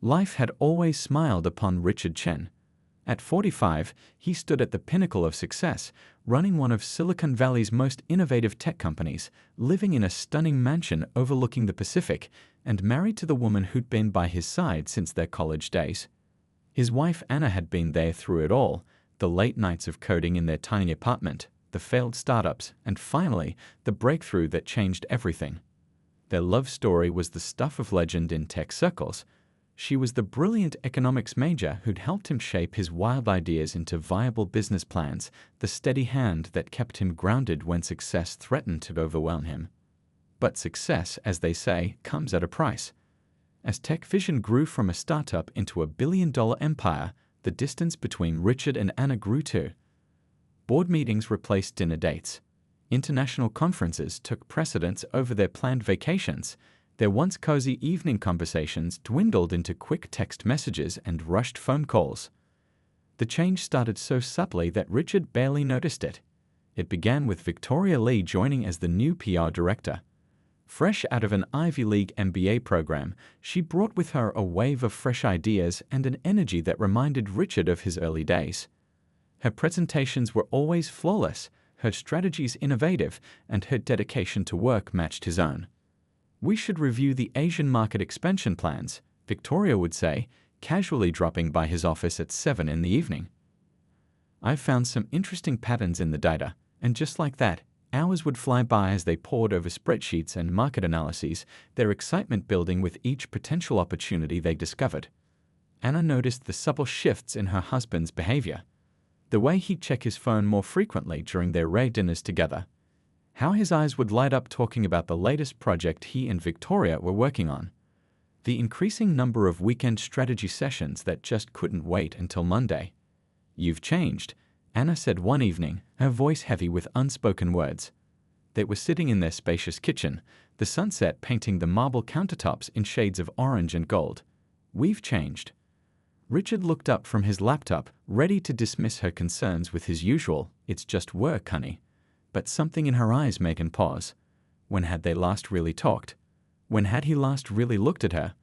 Life had always smiled upon Richard Chen. At 45, he stood at the pinnacle of success, running one of Silicon Valley's most innovative tech companies, living in a stunning mansion overlooking the Pacific, and married to the woman who'd been by his side since their college days. His wife Anna had been there through it all, the late nights of coding in their tiny apartment, the failed startups, and finally, the breakthrough that changed everything. Their love story was the stuff of legend in tech circles. She was the brilliant economics major who'd helped him shape his wild ideas into viable business plans, the steady hand that kept him grounded when success threatened to overwhelm him. But success, as they say, comes at a price. As Tech Vision grew from a startup into a billion-dollar empire, the distance between Richard and Anna grew too. Board meetings replaced dinner dates. International conferences took precedence over their planned vacations. Their once cozy evening conversations dwindled into quick text messages and rushed phone calls. The change started so subtly that Richard barely noticed it. It began with Victoria Lee joining as the new PR director. Fresh out of an Ivy League MBA program, she brought with her a wave of fresh ideas and an energy that reminded Richard of his early days. Her presentations were always flawless, her strategies innovative, and her dedication to work matched his own. "We should review the Asian market expansion plans," Victoria would say, casually dropping by his office at 7 in the evening. "I've found some interesting patterns in the data," and just like that, hours would fly by as they pored over spreadsheets and market analyses, their excitement building with each potential opportunity they discovered. Anna noticed the subtle shifts in her husband's behavior. The way he'd check his phone more frequently during their rare dinners together. How his eyes would light up talking about the latest project he and Victoria were working on. The increasing number of weekend strategy sessions that just couldn't wait until Monday. "You've changed," Anna said one evening, her voice heavy with unspoken words. They were sitting in their spacious kitchen, the sunset painting the marble countertops in shades of orange and gold. "We've changed." Richard looked up from his laptop, ready to dismiss her concerns with his usual, "It's just work, honey." But something in her eyes made him pause. When had they last really talked? When had he last really looked at her?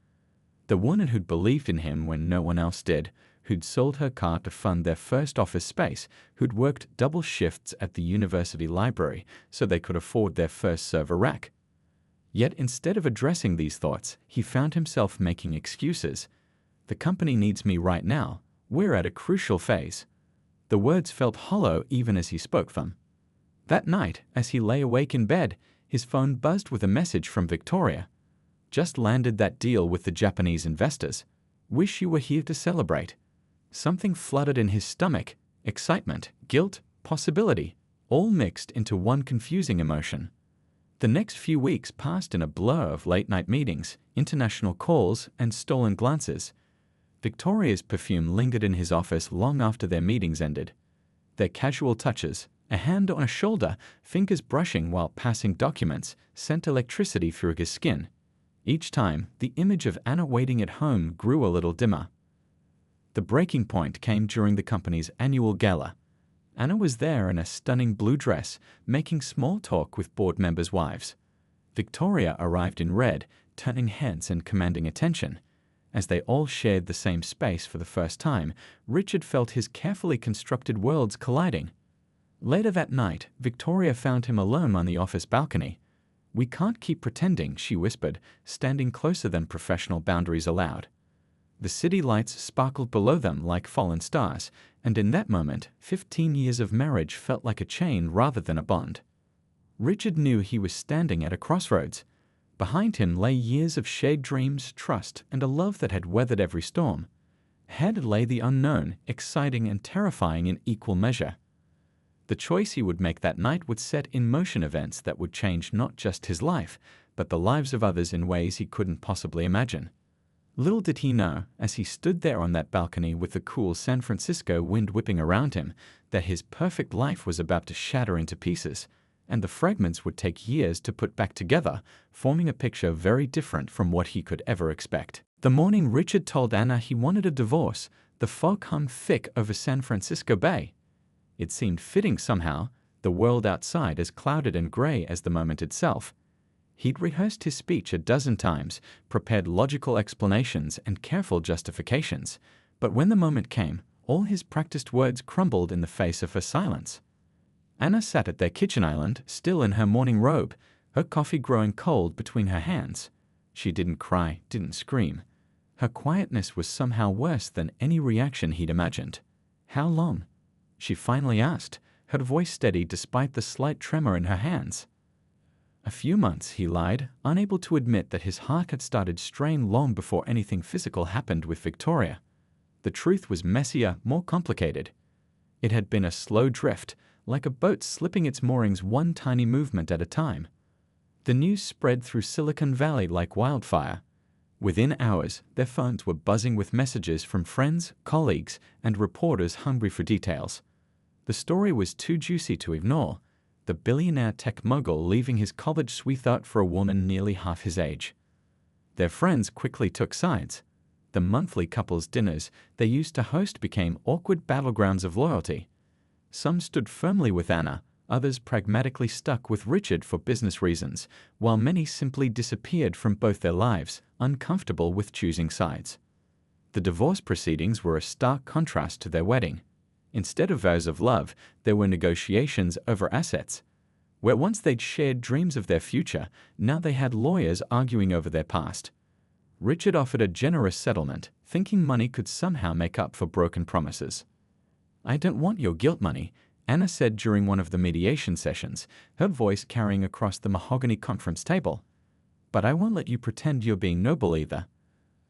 The woman who'd believed in him when no one else did, who'd sold her car to fund their first office space, who'd worked double shifts at the university library so they could afford their first server rack. Yet instead of addressing these thoughts, he found himself making excuses. "The company needs me right now. We're at a crucial phase." The words felt hollow even as he spoke them. That night, as he lay awake in bed, his phone buzzed with a message from Victoria. "Just landed that deal with the Japanese investors. Wish you were here to celebrate." Something flooded in his stomach, excitement, guilt, possibility, all mixed into one confusing emotion. The next few weeks passed in a blur of late-night meetings, international calls, and stolen glances. Victoria's perfume lingered in his office long after their meetings ended. Their casual touches, a hand on a shoulder, fingers brushing while passing documents, sent electricity through his skin. Each time, the image of Anna waiting at home grew a little dimmer. The breaking point came during the company's annual gala. Anna was there in a stunning blue dress, making small talk with board members' wives. Victoria arrived in red, turning heads and commanding attention. As they all shared the same space for the first time, Richard felt his carefully constructed worlds colliding. Later that night, Victoria found him alone on the office balcony. "We can't keep pretending," she whispered, standing closer than professional boundaries allowed. The city lights sparkled below them like fallen stars, and in that moment, 15 years of marriage felt like a chain rather than a bond. Richard knew he was standing at a crossroads. Behind him lay years of shared dreams, trust, and a love that had weathered every storm. Ahead lay the unknown, exciting and terrifying in equal measure. The choice he would make that night would set in motion events that would change not just his life, but the lives of others in ways he couldn't possibly imagine. Little did he know, as he stood there on that balcony with the cool San Francisco wind whipping around him, that his perfect life was about to shatter into pieces, and the fragments would take years to put back together, forming a picture very different from what he could ever expect. The morning Richard told Anna he wanted a divorce, the fog hung thick over San Francisco Bay. It seemed fitting somehow, the world outside as clouded and gray as the moment itself. He'd rehearsed his speech a dozen times, prepared logical explanations and careful justifications, but when the moment came, all his practiced words crumbled in the face of her silence. Anna sat at their kitchen island, still in her morning robe, her coffee growing cold between her hands. She didn't cry, didn't scream. Her quietness was somehow worse than any reaction he'd imagined. "How long?" she finally asked, her voice steady despite the slight tremor in her hands. "A few months," he lied, unable to admit that his heart had started straying long before anything physical happened with Victoria. The truth was messier, more complicated. It had been a slow drift, like a boat slipping its moorings one tiny movement at a time. The news spread through Silicon Valley like wildfire. Within hours, their phones were buzzing with messages from friends, colleagues, and reporters hungry for details. The story was too juicy to ignore. The billionaire tech mogul leaving his college sweetheart for a woman nearly half his age. Their friends quickly took sides. The monthly couples' dinners they used to host became awkward battlegrounds of loyalty. Some stood firmly with Anna, others pragmatically stuck with Richard for business reasons, while many simply disappeared from both their lives, uncomfortable with choosing sides. The divorce proceedings were a stark contrast to their wedding. Instead of vows of love, there were negotiations over assets. Where once they'd shared dreams of their future, now they had lawyers arguing over their past. Richard offered a generous settlement, thinking money could somehow make up for broken promises. "I don't want your guilt money," Anna said during one of the mediation sessions, her voice carrying across the mahogany conference table. "But I won't let you pretend you're being noble either."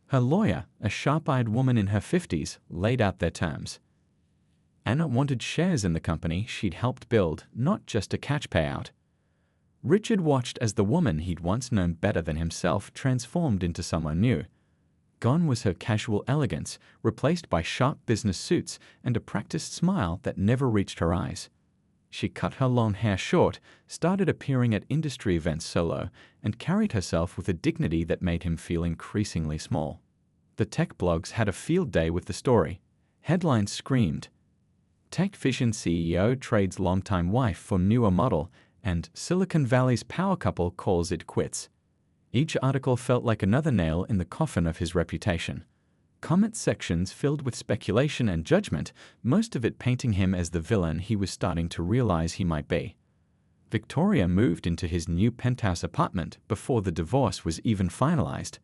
Her lawyer, a sharp-eyed woman in her 50s, laid out their terms. Anna wanted shares in the company she'd helped build, not just a cash payout. Richard watched as the woman he'd once known better than himself transformed into someone new. Gone was her casual elegance, replaced by sharp business suits and a practiced smile that never reached her eyes. She cut her long hair short, started appearing at industry events solo, and carried herself with a dignity that made him feel increasingly small. The tech blogs had a field day with the story. Headlines screamed, "Tech Vision CEO trades longtime wife for newer model," and "Silicon Valley's power couple calls it quits." Each article felt like another nail in the coffin of his reputation. Comment sections filled with speculation and judgment, most of it painting him as the villain he was starting to realize he might be. Victoria moved into his new penthouse apartment before the divorce was even finalized.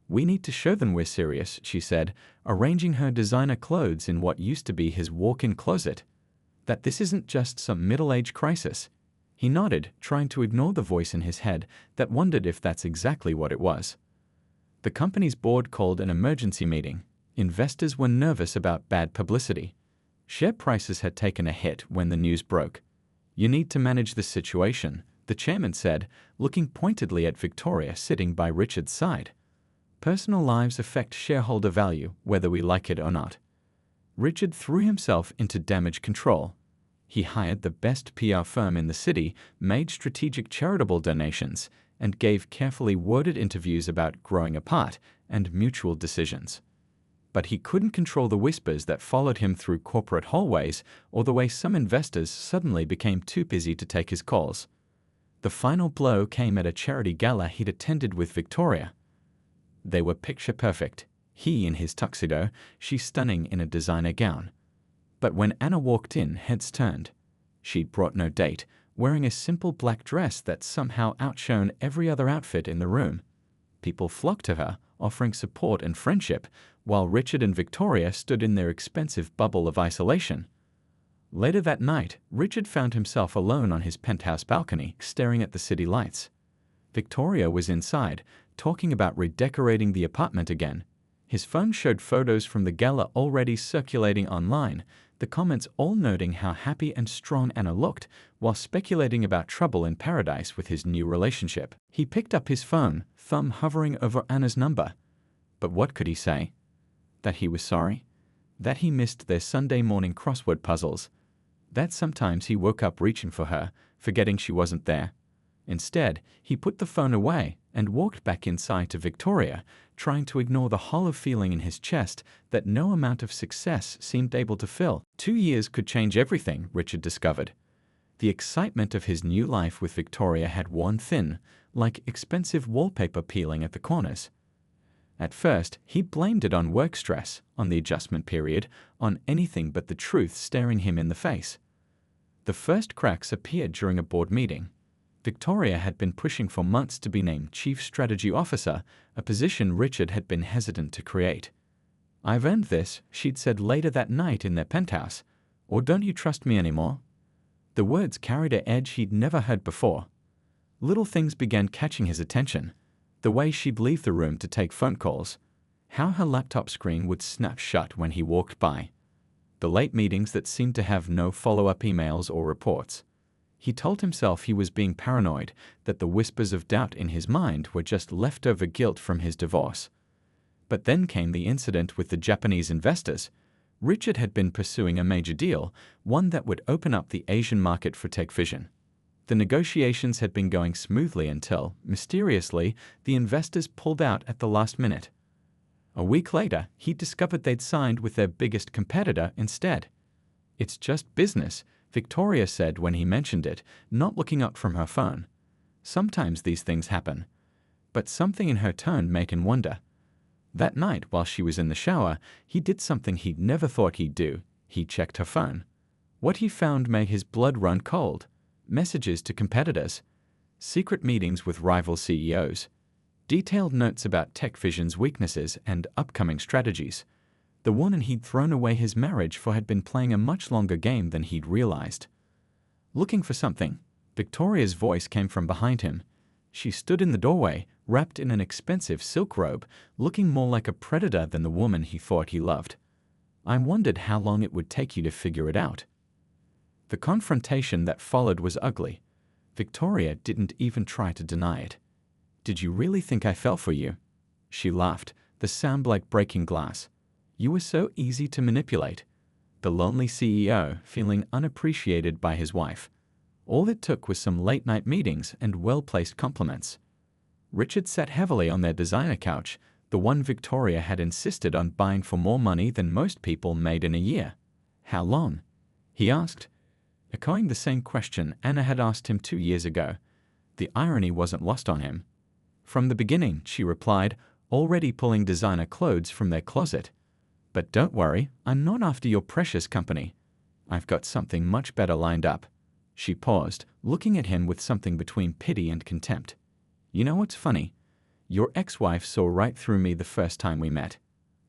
"We need to show them we're serious," she said, arranging her designer clothes in what used to be his walk-in closet. "That this isn't just some middle-age crisis." He nodded, trying to ignore the voice in his head that wondered if that's exactly what it was. The company's board called an emergency meeting. Investors were nervous about bad publicity. Share prices had taken a hit when the news broke. "You need to manage this situation," the chairman said, looking pointedly at Victoria sitting by Richard's side. "Personal lives affect shareholder value, whether we like it or not." Richard threw himself into damage control. He hired the best PR firm in the city, made strategic charitable donations, and gave carefully worded interviews about growing apart and mutual decisions. But he couldn't control the whispers that followed him through corporate hallways or the way some investors suddenly became too busy to take his calls. The final blow came at a charity gala he'd attended with Victoria. They were picture perfect. He in his tuxedo, she stunning in a designer gown. But when Anna walked in, heads turned. She'd brought no date, wearing a simple black dress that somehow outshone every other outfit in the room. People flocked to her, offering support and friendship, while Richard and Victoria stood in their expensive bubble of isolation. Later that night, Richard found himself alone on his penthouse balcony, staring at the city lights. Victoria was inside, talking about redecorating the apartment again. His phone showed photos from the gala already circulating online, the comments all noting how happy and strong Anna looked, while speculating about trouble in paradise with his new relationship. He picked up his phone, thumb hovering over Anna's number. But what could he say? That he was sorry? That he missed their Sunday morning crossword puzzles? That sometimes he woke up reaching for her, forgetting she wasn't there? Instead, he put the phone away and walked back inside to Victoria, trying to ignore the hollow feeling in his chest that no amount of success seemed able to fill. 2 years could change everything, Richard discovered. The excitement of his new life with Victoria had worn thin, like expensive wallpaper peeling at the corners. At first, he blamed it on work stress, on the adjustment period, on anything but the truth staring him in the face. The first cracks appeared during a board meeting. Victoria had been pushing for months to be named Chief Strategy Officer, a position Richard had been hesitant to create. "I've earned this," she'd said later that night in their penthouse. "Or don't you trust me anymore?" The words carried an edge he'd never heard before. Little things began catching his attention. The way she'd leave the room to take phone calls. How her laptop screen would snap shut when he walked by. The late meetings that seemed to have no follow-up emails or reports. He told himself he was being paranoid, that the whispers of doubt in his mind were just leftover guilt from his divorce. But then came the incident with the Japanese investors. Richard had been pursuing a major deal, one that would open up the Asian market for tech vision. The negotiations had been going smoothly until, mysteriously, the investors pulled out at the last minute. A week later, he discovered they'd signed with their biggest competitor instead. "It's just business," Victoria said when he mentioned it, not looking up from her phone. Sometimes these things happen. But something in her tone made him wonder. That night, while she was in the shower, he did something he'd never thought he'd do. He checked her phone. What he found made his blood run cold. Messages to competitors. Secret meetings with rival CEOs. Detailed notes about Tech Vision's weaknesses and upcoming strategies. The woman he'd thrown away his marriage for had been playing a much longer game than he'd realized. Looking for something, Victoria's voice came from behind him. She stood in the doorway, wrapped in an expensive silk robe, looking more like a predator than the woman he thought he loved. "I wondered how long it would take you to figure it out." The confrontation that followed was ugly. Victoria didn't even try to deny it. "Did you really think I fell for you?" She laughed, the sound like breaking glass. "You were so easy to manipulate." The lonely CEO, feeling unappreciated by his wife. All it took was some late-night meetings and well-placed compliments. Richard sat heavily on their designer couch, the one Victoria had insisted on buying for more money than most people made in a year. "How long?" he asked, echoing the same question Anna had asked him 2 years ago. The irony wasn't lost on him. "From the beginning," she replied, already pulling designer clothes from their closet. "But don't worry, I'm not after your precious company. I've got something much better lined up." She paused, looking at him with something between pity and contempt. "You know what's funny? Your ex-wife saw right through me the first time we met.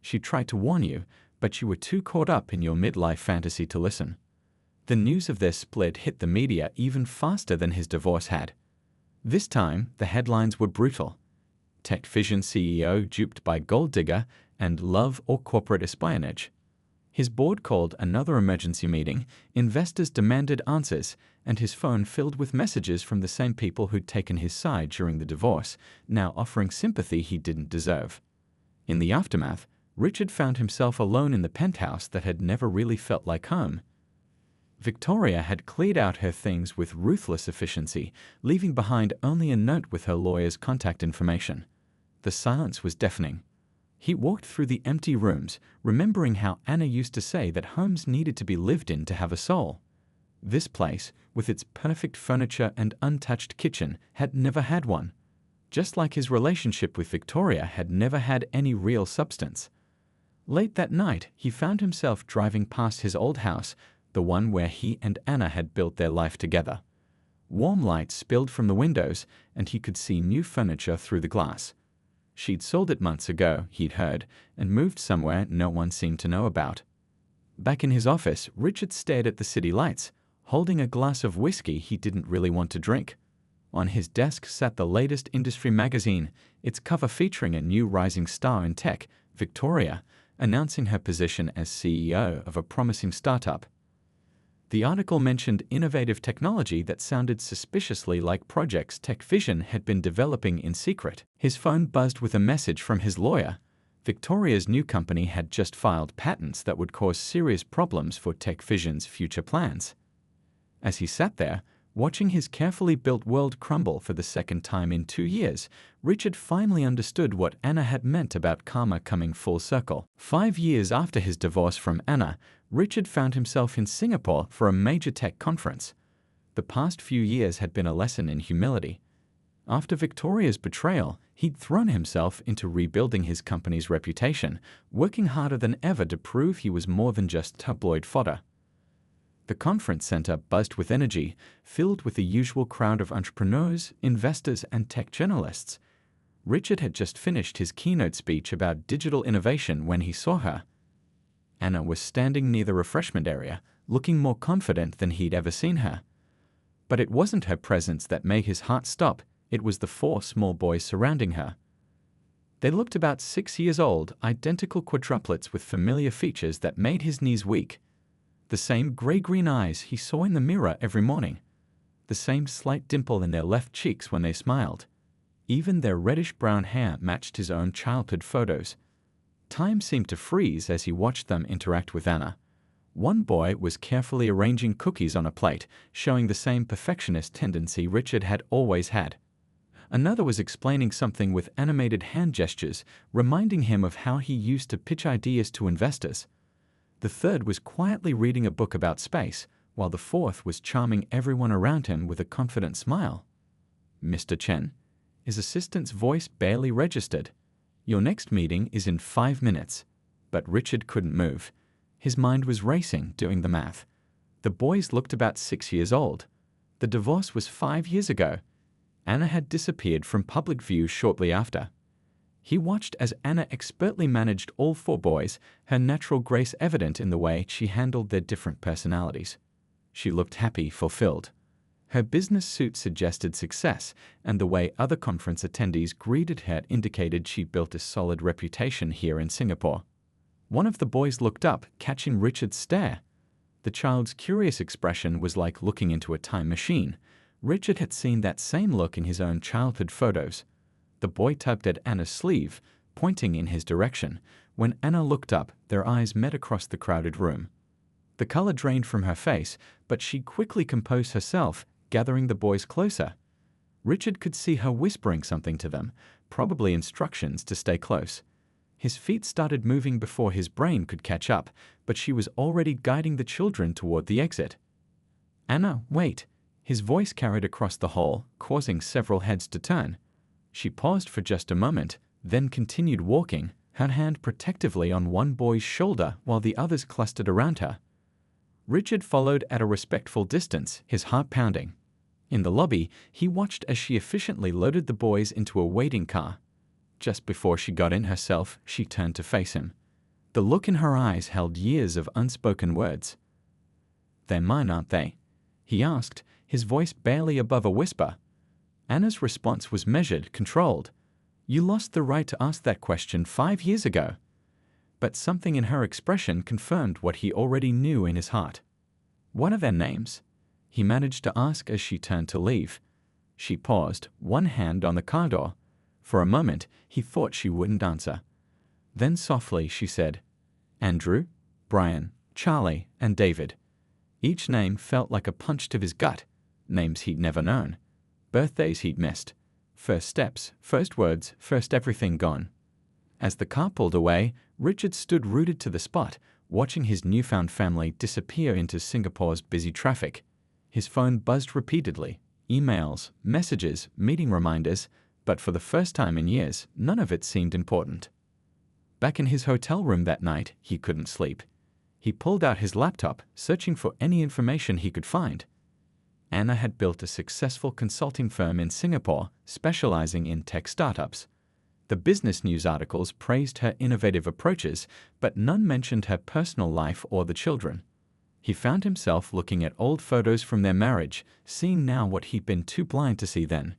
She tried to warn you, but you were too caught up in your midlife fantasy to listen." The news of their split hit the media even faster than his divorce had. This time, the headlines were brutal. Tech Vision CEO duped by gold digger and love or corporate espionage. His board called another emergency meeting, investors demanded answers, and his phone filled with messages from the same people who'd taken his side during the divorce, now offering sympathy he didn't deserve. In the aftermath, Richard found himself alone in the penthouse that had never really felt like home. Victoria had cleared out her things with ruthless efficiency, leaving behind only a note with her lawyer's contact information. The silence was deafening. He walked through the empty rooms, remembering how Anna used to say that homes needed to be lived in to have a soul. This place, with its perfect furniture and untouched kitchen, had never had one. Just like his relationship with Victoria had never had any real substance. Late that night, he found himself driving past his old house, the one where he and Anna had built their life together. Warm light spilled from the windows, and he could see new furniture through the glass. She'd sold it months ago, he'd heard, and moved somewhere no one seemed to know about. Back in his office, Richard stared at the city lights, holding a glass of whiskey he didn't really want to drink. On his desk sat the latest industry magazine, its cover featuring a new rising star in tech, Victoria, announcing her position as CEO of a promising startup. The article mentioned innovative technology that sounded suspiciously like projects Tech Vision had been developing in secret. His phone buzzed with a message from his lawyer. Victoria's new company had just filed patents that would cause serious problems for Tech Vision's future plans. As he sat there, watching his carefully built world crumble for the second time in 2 years, Richard finally understood what Anna had meant about karma coming full circle. 5 years after his divorce from Anna, Richard found himself in Singapore for a major tech conference. The past few years had been a lesson in humility. After Victoria's betrayal, he'd thrown himself into rebuilding his company's reputation, working harder than ever to prove he was more than just tabloid fodder. The conference center buzzed with energy, filled with the usual crowd of entrepreneurs, investors, and tech journalists. Richard had just finished his keynote speech about digital innovation when he saw her. Anna was standing near the refreshment area, looking more confident than he'd ever seen her. But it wasn't her presence that made his heart stop, it was the 4 small boys surrounding her. They looked about 6 years old, identical quadruplets with familiar features that made his knees weak. The same gray-green eyes he saw in the mirror every morning. The same slight dimple in their left cheeks when they smiled. Even their reddish-brown hair matched his own childhood photos. Time seemed to freeze as he watched them interact with Anna. One boy was carefully arranging cookies on a plate, showing the same perfectionist tendency Richard had always had. Another was explaining something with animated hand gestures, reminding him of how he used to pitch ideas to investors. The third was quietly reading a book about space, while the fourth was charming everyone around him with a confident smile. "Mr. Chen," his assistant's voice barely registered. "Your next meeting is in 5 minutes." But Richard couldn't move. His mind was racing, doing the math. The boys looked about 6 years old. The divorce was 5 years ago. Anna had disappeared from public view shortly after. He watched as Anna expertly managed all 4 boys, her natural grace evident in the way she handled their different personalities. She looked happy, fulfilled. Her business suit suggested success, and the way other conference attendees greeted her indicated she built a solid reputation here in Singapore. One of the boys looked up, catching Richard's stare. The child's curious expression was like looking into a time machine. Richard had seen that same look in his own childhood photos. The boy tugged at Anna's sleeve, pointing in his direction. When Anna looked up, their eyes met across the crowded room. The color drained from her face, but she quickly composed herself, gathering the boys closer. Richard could see her whispering something to them, probably instructions to stay close. His feet started moving before his brain could catch up, but she was already guiding the children toward the exit. "Anna, wait." His voice carried across the hall, causing several heads to turn. She paused for just a moment, then continued walking, her hand protectively on one boy's shoulder while the others clustered around her. Richard followed at a respectful distance, his heart pounding. In the lobby, he watched as she efficiently loaded the boys into a waiting car. Just before she got in herself, she turned to face him. The look in her eyes held years of unspoken words. "They're mine, aren't they?" he asked, his voice barely above a whisper. Anna's response was measured, controlled. "You lost the right to ask that question 5 years ago." But something in her expression confirmed what he already knew in his heart. "What are their names?" he managed to ask as she turned to leave. She paused, one hand on the car door. For a moment, he thought she wouldn't answer. Then softly she said, "Andrew, Brian, Charlie, and David." Each name felt like a punch to his gut. Names he'd never known. Birthdays he'd missed. First steps, first words, first everything gone. As the car pulled away, Richard stood rooted to the spot, watching his newfound family disappear into Singapore's busy traffic. His phone buzzed repeatedly. Emails, messages, meeting reminders, but for the first time in years, none of it seemed important. Back in his hotel room that night, he couldn't sleep. He pulled out his laptop, searching for any information he could find. Anna had built a successful consulting firm in Singapore, specializing in tech startups. The business news articles praised her innovative approaches, but none mentioned her personal life or the children. He found himself looking at old photos from their marriage, seeing now what he'd been too blind to see then.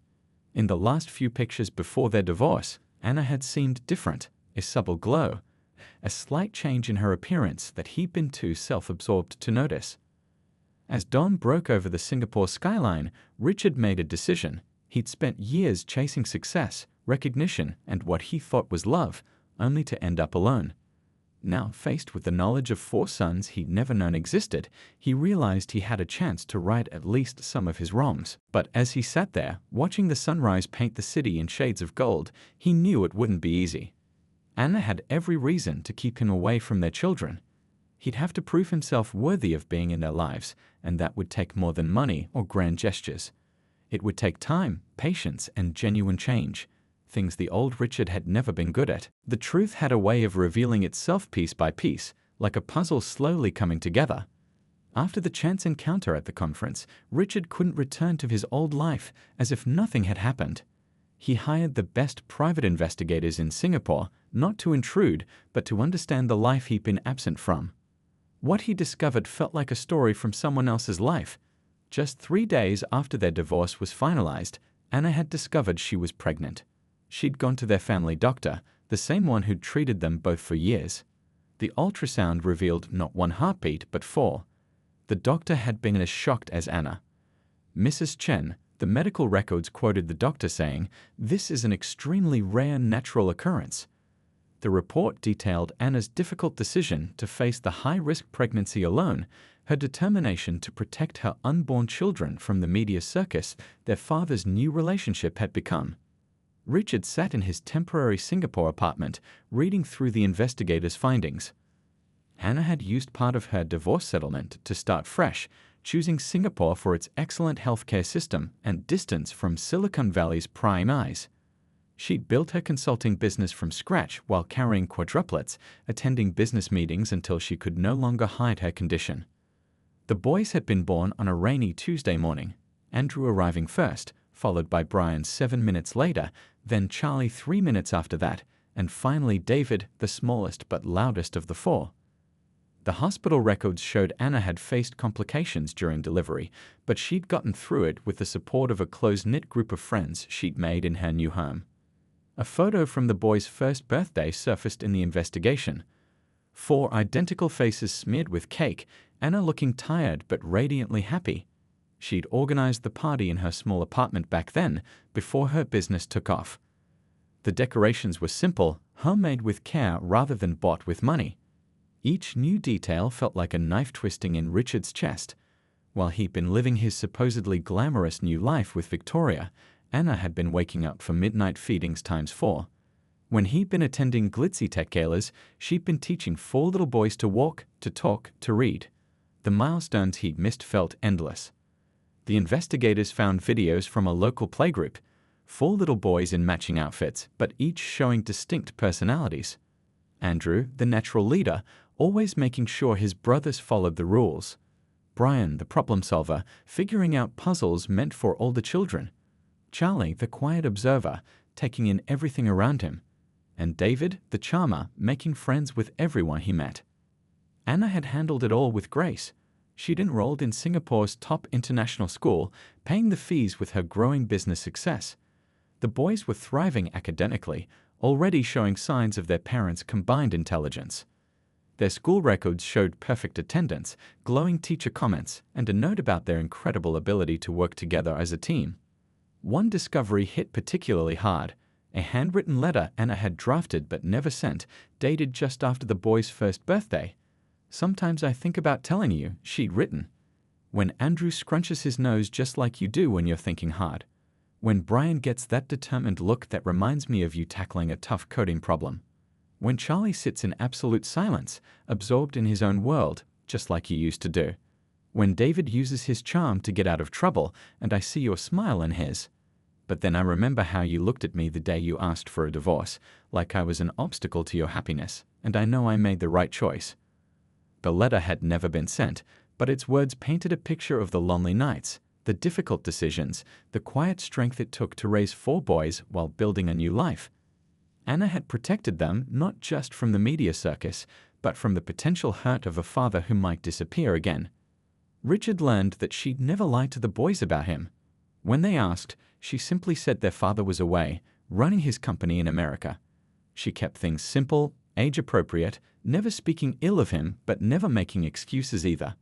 In the last few pictures before their divorce, Anna had seemed different, a subtle glow, a slight change in her appearance that he'd been too self-absorbed to notice. As dawn broke over the Singapore skyline, Richard made a decision. He'd spent years chasing success, recognition, and what he thought was love, only to end up alone. Now, faced with the knowledge of 4 sons he'd never known existed, he realized he had a chance to right at least some of his wrongs. But as he sat there, watching the sunrise paint the city in shades of gold, he knew it wouldn't be easy. Anna had every reason to keep him away from their children. He'd have to prove himself worthy of being in their lives, and that would take more than money or grand gestures. It would take time, patience, and genuine change, things the old Richard had never been good at. The truth had a way of revealing itself piece by piece, like a puzzle slowly coming together. After the chance encounter at the conference, Richard couldn't return to his old life as if nothing had happened. He hired the best private investigators in Singapore, not to intrude, but to understand the life he'd been absent from. What he discovered felt like a story from someone else's life. Just 3 days after their divorce was finalized, Anna had discovered she was pregnant. She'd gone to their family doctor, the same one who'd treated them both for years. The ultrasound revealed not 1 heartbeat, but 4. The doctor had been as shocked as Anna. Mrs. Chen, the medical records quoted the doctor saying, "This is an extremely rare natural occurrence." The report detailed Anna's difficult decision to face the high-risk pregnancy alone, her determination to protect her unborn children from the media circus their father's new relationship had become. Richard sat in his temporary Singapore apartment, reading through the investigators' findings. Anna had used part of her divorce settlement to start fresh, choosing Singapore for its excellent healthcare system and distance from Silicon Valley's prying eyes. She'd built her consulting business from scratch while carrying Quadruplets, attending business meetings until she could no longer hide her condition. The boys had been born on a rainy Tuesday morning, Andrew arriving first, followed by Brian 7 minutes later, then Charlie 3 minutes after that, and finally David, the smallest but loudest of the 4. The hospital records showed Anna had faced complications during delivery, but she'd gotten through it with the support of a close-knit group of friends she'd made in her new home. A photo from the boy's first birthday surfaced in the investigation. 4 identical faces smeared with cake, Anna looking tired but radiantly happy. She'd organized the party in her small apartment back then, before her business took off. The decorations were simple, homemade with care rather than bought with money. Each new detail felt like a knife twisting in Richard's chest. While he'd been living his supposedly glamorous new life with Victoria, Anna had been waking up for midnight feedings times 4. When he'd been attending glitzy tech galas, she'd been teaching 4 little boys to walk, to talk, to read. The milestones he'd missed felt endless. The investigators found videos from a local playgroup, 4 little boys in matching outfits, but each showing distinct personalities. Andrew, the natural leader, always making sure his brothers followed the rules. Brian, the problem solver, figuring out puzzles meant for older children. Charlie, the quiet observer, taking in everything around him. And David, the charmer, making friends with everyone he met. Anna had handled it all with grace. She'd enrolled in Singapore's top international school, paying the fees with her growing business success. The boys were thriving academically, already showing signs of their parents' combined intelligence. Their school records showed perfect attendance, glowing teacher comments, and a note about their incredible ability to work together as a team. One discovery hit particularly hard: a handwritten letter Anna had drafted but never sent, dated just after the boy's first birthday. "Sometimes I think about telling you," she'd written. "When Andrew scrunches his nose just like you do when you're thinking hard. When Brian gets that determined look that reminds me of you tackling a tough coding problem. When Charlie sits in absolute silence, absorbed in his own world, just like he used to do. When David uses his charm to get out of trouble, and I see your smile in his. But then I remember how you looked at me the day you asked for a divorce, like I was an obstacle to your happiness, and I know I made the right choice." The letter had never been sent, but its words painted a picture of the lonely nights, the difficult decisions, the quiet strength it took to raise 4 boys while building a new life. Anna had protected them not just from the media circus, but from the potential hurt of a father who might disappear again. Richard learned that she'd never lied to the boys about him. When they asked, she simply said their father was away, running his company in America. She kept things simple, age-appropriate, never speaking ill of him, but never making excuses either.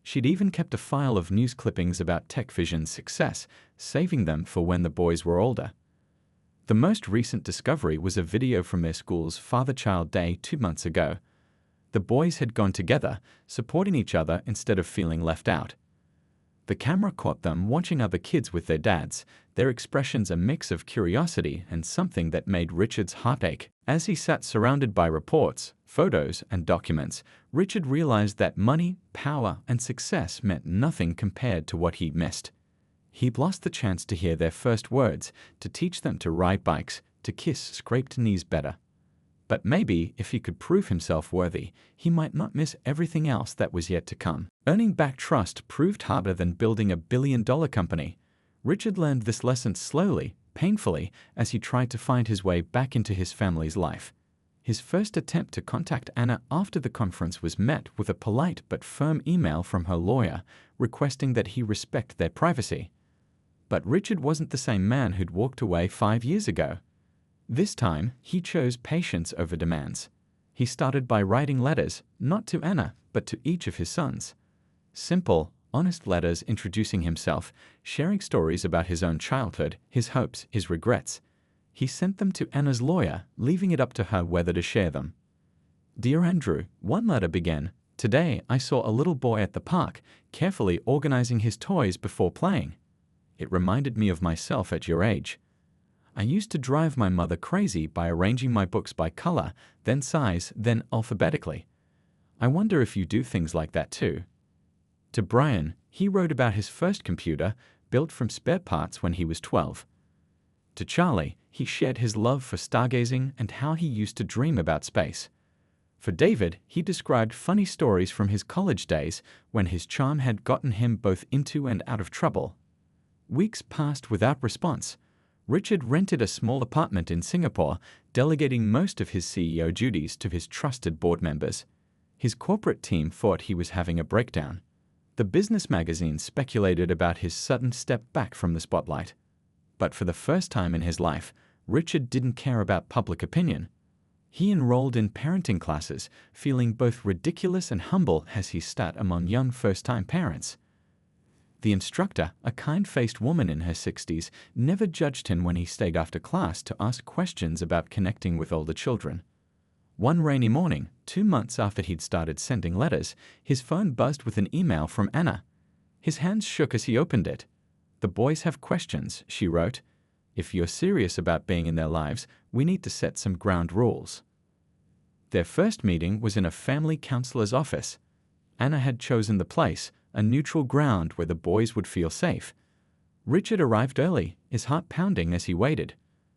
She'd even kept a file of news clippings about TechVision's success, saving them for when the boys were older. The most recent discovery was a video from their school's Father-Child Day 2 months ago. The boys had gone together, supporting each other instead of feeling left out. The camera caught them watching other kids with their dads, their expressions a mix of curiosity and something that made Richard's heart ache. As he sat surrounded by reports, photos, and documents, Richard realized that money, power, and success meant nothing compared to what he'd missed. He'd lost the chance to hear their first words, to teach them to ride bikes, to kiss scraped knees better. But maybe, if he could prove himself worthy, he might not miss everything else that was yet to come. Earning back trust proved harder than building a billion-dollar company. Richard learned this lesson slowly, painfully, as he tried to find his way back into his family's life. His first attempt to contact Anna after the conference was met with a polite but firm email from her lawyer, requesting that he respect their privacy. But Richard wasn't the same man who'd walked away 5 years ago. This time, he chose patience over demands. He started by writing letters, not to Anna, but to each of his sons. Simple, honest letters introducing himself, sharing stories about his own childhood, his hopes, his regrets. He sent them to Anna's lawyer, leaving it up to her whether to share them. Dear Andrew, one letter began, "Today I saw a little boy at the park, carefully organizing his toys before playing. It reminded me of myself at your age. I used to drive my mother crazy by arranging my books by color, then size, then alphabetically. I wonder if you do things like that too." To Brian, he wrote about his first computer, built from spare parts when he was 12. To Charlie, he shared his love for stargazing and how he used to dream about space. For David, he described funny stories from his college days when his charm had gotten him both into and out of trouble. Weeks passed without response. Richard rented a small apartment in Singapore, delegating most of his CEO duties to his trusted board members. His corporate team thought he was having a breakdown. The business magazines speculated about his sudden step back from the spotlight. But for the first time in his life, Richard didn't care about public opinion. He enrolled in parenting classes, feeling both ridiculous and humble as he sat among young first-time parents. The instructor, a kind-faced woman in her 60s, never judged him when he stayed after class to ask questions about connecting with older children. One rainy morning, 2 months after he'd started sending letters, his phone buzzed with an email from Anna. His hands shook as he opened it. "The boys have questions," she wrote. "If you're serious about being in their lives, we need to set some ground rules." Their first meeting was in a family counselor's office. Anna had chosen the place, a neutral ground where the boys would feel safe. Richard arrived early, his heart pounding as he waited.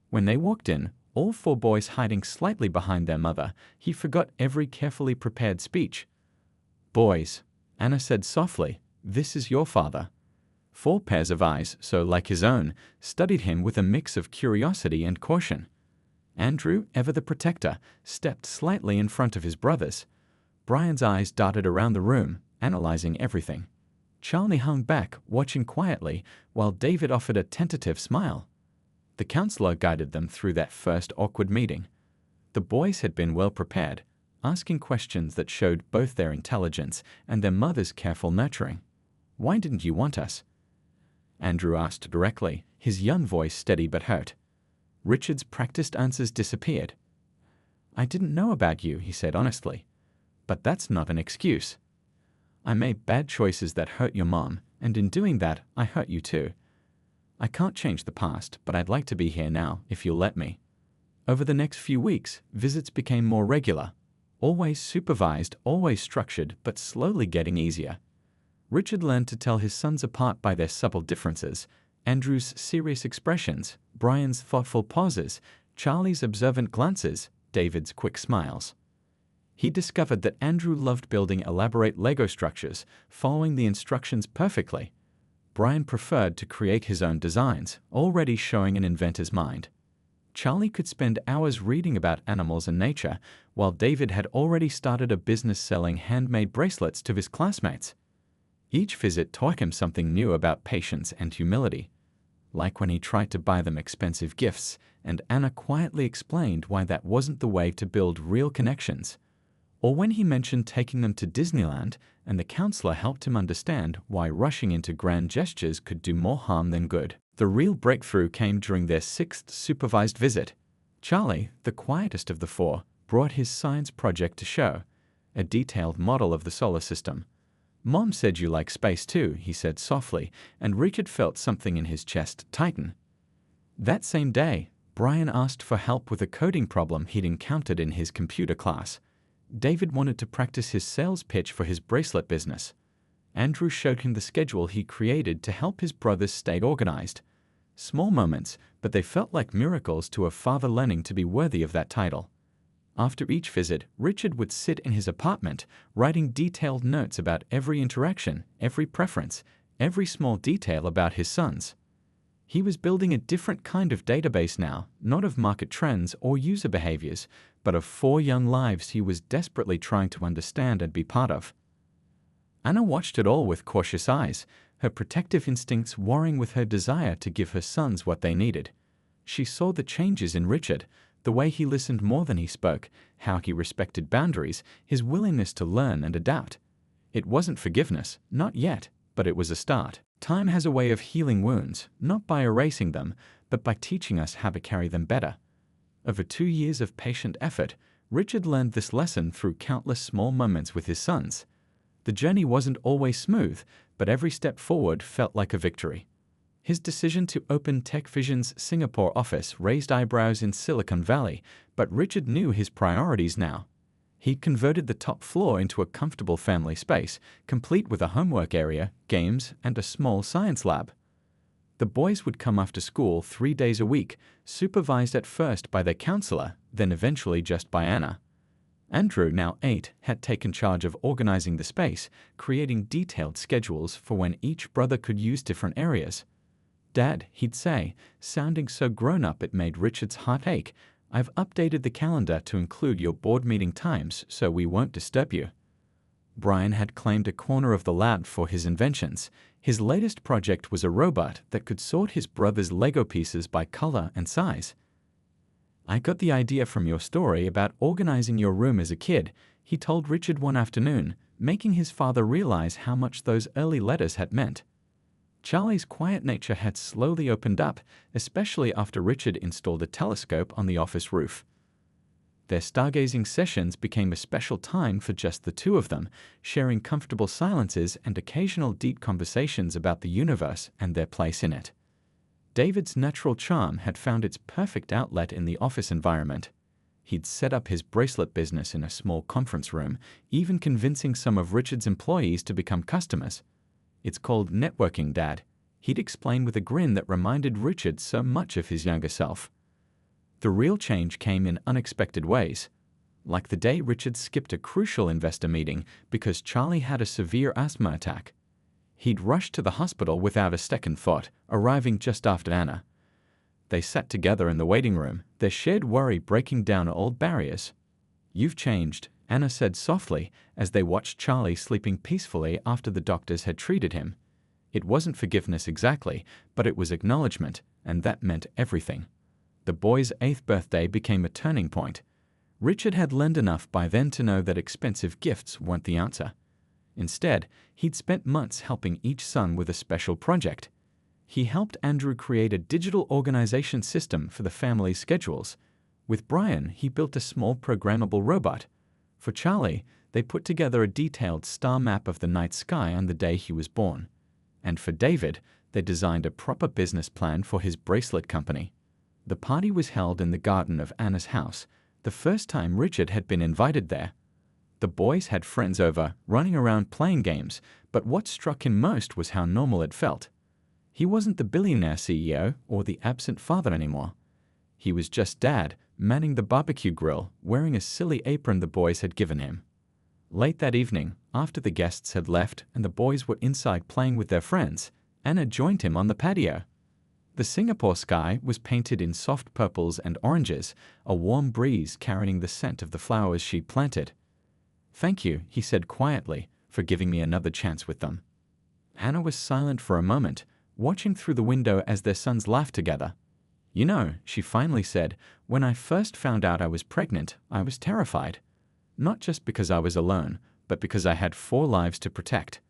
When they walked in, all 4 boys hiding slightly behind their mother, he forgot every carefully prepared speech. "Boys," Anna said softly, "this is your father." 4 pairs of eyes, so like his own, studied him with a mix of curiosity and caution. Andrew, ever the protector, stepped slightly in front of his brothers. Brian's eyes darted around the room, analyzing everything. Charlie hung back, watching quietly, while David offered a tentative smile. The counselor guided them through that first awkward meeting. The boys had been well prepared, asking questions that showed both their intelligence and their mother's careful nurturing. "Why didn't you want us?" Andrew asked directly, his young voice steady but hurt. Richard's practiced answers disappeared. "I didn't know about you," he said honestly. "But that's not an excuse. I made bad choices that hurt your mom, and in doing that, I hurt you too. I can't change the past, but I'd like to be here now, if you'll let me." Over the next few weeks, visits became more regular. Always supervised, always structured, but slowly getting easier. Richard learned to tell his sons apart by their subtle differences: Andrew's serious expressions, Brian's thoughtful pauses, Charlie's observant glances, David's quick smiles. He discovered that Andrew loved building elaborate Lego structures, following the instructions perfectly. Brian preferred to create his own designs, already showing an inventor's mind. Charlie could spend hours reading about animals and nature, while David had already started a business selling handmade bracelets to his classmates. Each visit taught him something new about patience and humility. Like when he tried to buy them expensive gifts, and Anna quietly explained why that wasn't the way to build real connections. Or when he mentioned taking them to Disneyland, and the counselor helped him understand why rushing into grand gestures could do more harm than good. The real breakthrough came during their 6th supervised visit. Charlie, the quietest of the 4, brought his science project to show, a detailed model of the solar system. "Mom said you like space too," he said softly, and Richard felt something in his chest tighten. That same day, Brian asked for help with a coding problem he'd encountered in his computer class. David wanted to practice his sales pitch for his bracelet business. Andrew showed him the schedule he created to help his brothers stay organized. Small moments, but they felt like miracles to a father learning to be worthy of that title. After each visit, Richard would sit in his apartment, writing detailed notes about every interaction, every preference, every small detail about his sons. He was building a different kind of database now, not of market trends or user behaviors, but of 4 young lives he was desperately trying to understand and be part of. Anna watched it all with cautious eyes, her protective instincts warring with her desire to give her sons what they needed. She saw the changes in Richard, the way he listened more than he spoke, how he respected boundaries, his willingness to learn and adapt. It wasn't forgiveness, not yet, but it was a start. Time has a way of healing wounds, not by erasing them, but by teaching us how to carry them better. Over 2 years of patient effort, Richard learned this lesson through countless small moments with his sons. The journey wasn't always smooth, but every step forward felt like a victory. His decision to open TechVision's Singapore office raised eyebrows in Silicon Valley, but Richard knew his priorities now. He'd converted the top floor into a comfortable family space, complete with a homework area, games, and a small science lab. The boys would come after school 3 days a week, supervised at first by their counselor, then eventually just by Anna. Andrew, now 8, had taken charge of organizing the space, creating detailed schedules for when each brother could use different areas. "Dad," he'd say, sounding so grown-up it made Richard's heart ache, "I've updated the calendar to include your board meeting times so we won't disturb you." Brian had claimed a corner of the lab for his inventions. His latest project was a robot that could sort his brother's Lego pieces by color and size. "I got the idea from your story about organizing your room as a kid," he told Richard one afternoon, making his father realize how much those early letters had meant. Charlie's quiet nature had slowly opened up, especially after Richard installed a telescope on the office roof. Their stargazing sessions became a special time for just the two of them, sharing comfortable silences and occasional deep conversations about the universe and their place in it. David's natural charm had found its perfect outlet in the office environment. He'd set up his bracelet business in a small conference room, even convincing some of Richard's employees to become customers. "It's called networking, Dad," he'd explain with a grin that reminded Richard so much of his younger self. The real change came in unexpected ways. Like the day Richard skipped a crucial investor meeting because Charlie had a severe asthma attack. He'd rushed to the hospital without a second thought, arriving just after Anna. They sat together in the waiting room, their shared worry breaking down old barriers. "You've changed," Anna said softly as they watched Charlie sleeping peacefully after the doctors had treated him. It wasn't forgiveness exactly, but it was acknowledgement, and that meant everything. The boy's 8th birthday became a turning point. Richard had learned enough by then to know that expensive gifts weren't the answer. Instead, he'd spent months helping each son with a special project. He helped Andrew create a digital organization system for the family's schedules. With Brian, he built a small programmable robot. For Charlie, they put together a detailed star map of the night sky on the day he was born. And for David, they designed a proper business plan for his bracelet company. The party was held in the garden of Anna's house, the first time Richard had been invited there. The boys had friends over, running around playing games, but what struck him most was how normal it felt. He wasn't the billionaire CEO or the absent father anymore. He was just Dad, manning the barbecue grill, wearing a silly apron the boys had given him. Late that evening, after the guests had left and the boys were inside playing with their friends, Anna joined him on the patio. The Singapore sky was painted in soft purples and oranges, a warm breeze carrying the scent of the flowers she'd planted. "Thank you," he said quietly, "for giving me another chance with them." Anna was silent for a moment, watching through the window as their sons laughed together. "You know," she finally said, "when I first found out I was pregnant, I was terrified. Not just because I was alone, but because I had 4 lives to protect.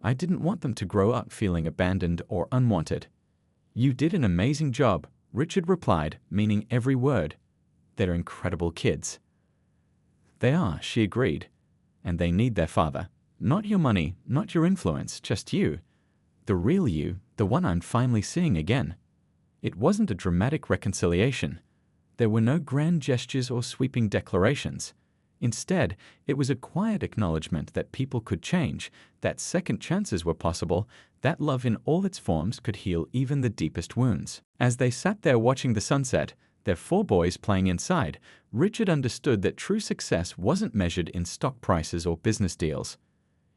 I didn't want them to grow up feeling abandoned or unwanted." "You did an amazing job," Richard replied, meaning every word. "They're incredible kids." "They are," she agreed. "And they need their father. Not your money, not your influence, just you. The real you, the one I'm finally seeing again." It wasn't a dramatic reconciliation. There were no grand gestures or sweeping declarations. Instead, it was a quiet acknowledgement that people could change, that second chances were possible, that love in all its forms could heal even the deepest wounds. As they sat there watching the sunset, their 4 boys playing inside, Richard understood that true success wasn't measured in stock prices or business deals.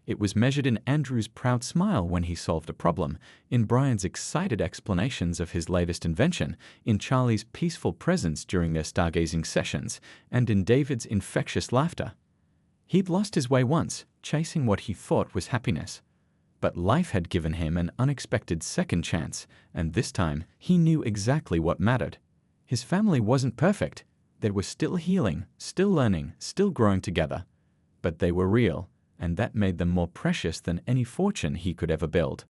It was measured in Andrew's proud smile when he solved a problem, in Brian's excited explanations of his latest invention, in Charlie's peaceful presence during their stargazing sessions, and in David's infectious laughter. He'd lost his way once, chasing what he thought was happiness. But life had given him an unexpected second chance, and this time he knew exactly what mattered. His family wasn't perfect. They were still healing, still learning, still growing together. But they were real, and that made them more precious than any fortune he could ever build.